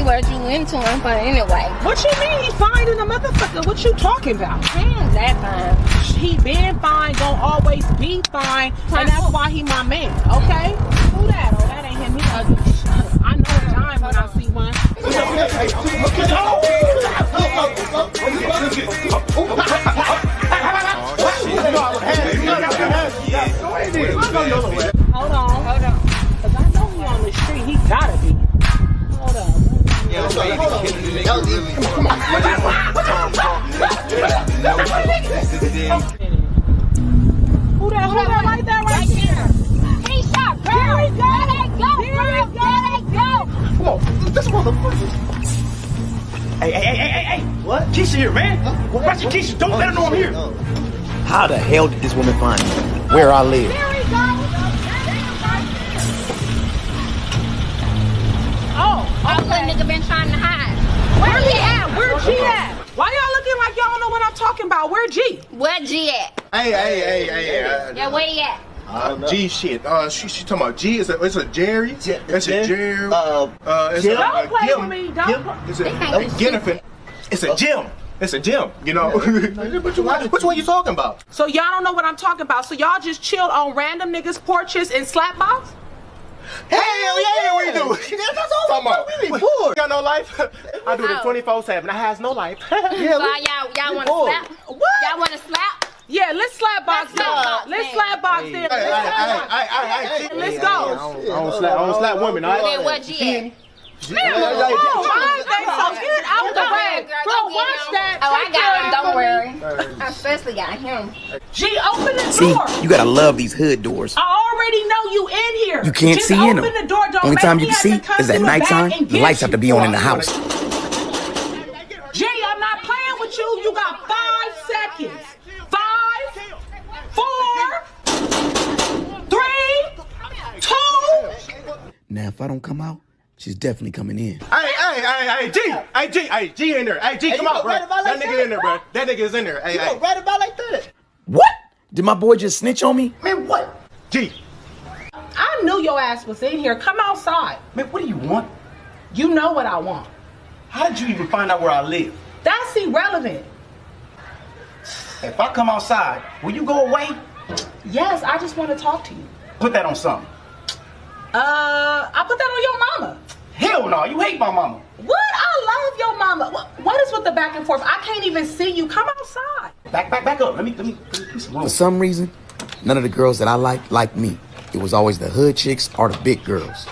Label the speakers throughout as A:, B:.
A: what you into him for anyway.
B: What you mean he fine in a motherfucker? What you talking about?
A: That fine.
B: He been fine, gon' always be fine, and that's why he my man, okay? Who that? Oh, that ain't him. He ugly. I know a dime when I see one. Hold on. Cause I know he on the street. He gotta be. Hold on. Who that like that right there?
A: Keisha, girl. Here we go.
C: Come on, this motherfucker. Hey. What? Keisha here, man. Ratchet Keisha, don't let her know I'm here.
D: How the hell did this woman find me? Where I live?
A: Here we go.
B: Oh,
A: That nigga been trying to hide.
B: where he at? Where G at? Why y'all looking like y'all don't know what I'm talking about? Where G?
A: Where G at?
E: Hey.
A: Yeah, where he at?
E: G shit. She talking about G. It's a Jerry. It's a Jerry. It's
B: Don't play with me. Don't play.
E: It's a Jennifer. It's a Jim. It's a Jim. You know. Which one you talking about?
B: So y'all don't know what I'm talking about. So y'all just chilled on random niggas' porches and slap box?
E: Hell yeah, we do. That's all about. We be bored. Got no life. I do this 24/7. I has no life.
A: So y'all want to slap?
B: What?
A: Y'all want to slap?
B: Yeah, let's slap box then. Let's slap box then. Let's go.
E: I don't slap women.
A: Then where G at?
B: I think so. Get out the way. Bro, watch that.
A: Oh, I got him. Don't worry. I especially got him.
B: G, open the
D: See,
B: door.
D: you gotta love these hood doors.
B: I already know you in here.
D: You can't
B: Just
D: see in them.
B: open the door. Don't
D: Only
B: make
D: time
B: me
D: you can
B: have
D: see
B: to come
D: is at
B: through the
D: nighttime.
B: back and
D: The
B: get
D: lights have to
B: you.
D: be on in the house.
B: G, I'm not playing with you. You got 5 seconds. 5, 4, 3, 2.
D: Now, if I don't come out, she's definitely coming in.
E: Hey, G in there. Hey, G, come on, bro. That nigga in there, bro. That nigga is in there. Hey.
C: Right about like that.
D: What? Did my boy just snitch on me?
C: Man, what?
E: G.
B: I knew your ass was in here. Come outside.
C: Man, what do you want?
B: You know what I want.
C: How did you even find out where I live?
B: That's irrelevant.
C: If I come outside, will you go away?
B: Yes, I just want to talk to you.
C: Put that on something.
B: I put that on your mama.
C: Hell no, you hate my mama.
B: What? I love your mama. What is with the back and forth? I can't even see you. Come outside.
C: Back up. Let me some
D: For
C: room.
D: some reason, none of the girls that I liked me. It was always the hood chicks or the big girls.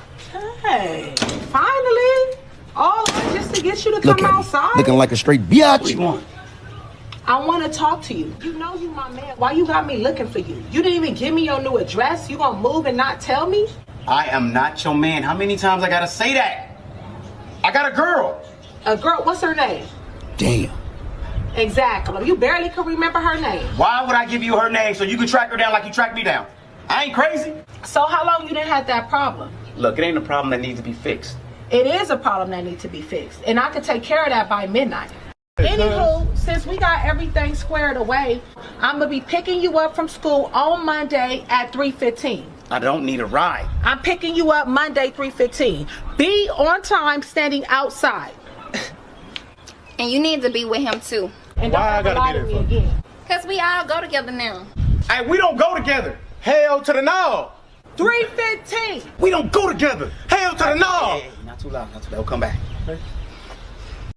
B: Hey, finally. All just to get you to
D: Look
B: come
D: at me,
B: outside.
D: looking like a straight
C: What you
D: biatch.
C: want?
B: I want to talk to you. You know you my man. Why you got me looking for you? You didn't even give me your new address. You gonna move and not tell me?
C: I am not your man. How many times I gotta say that? I got a girl.
B: A girl, what's her name?
D: Damn.
B: Exactly. You barely can remember her name.
C: Why would I give you her name so you can track her down like you tracked me down? I ain't crazy.
B: So how long you didn't have that problem?
C: Look, it ain't a problem that needs to be fixed.
B: It is a problem that needs to be fixed. And I could take care of that by midnight. Anywho, since we got everything squared away, I'm going to be picking you up from school on Monday at 3:15.
C: I don't need a ride.
B: I'm picking you up Monday 3:15. Be on time standing outside.
A: And you need to be with him too.
B: And
E: Why I
B: don't ever lie
E: gotta
B: to
E: be
B: me
E: there for?
B: again.
A: Because we all go together now.
C: Hey, we don't go together.
E: Hell to the no.
B: 3:15.
C: We don't go together.
E: Hell to the no.
C: Hey, not too loud. We'll come back.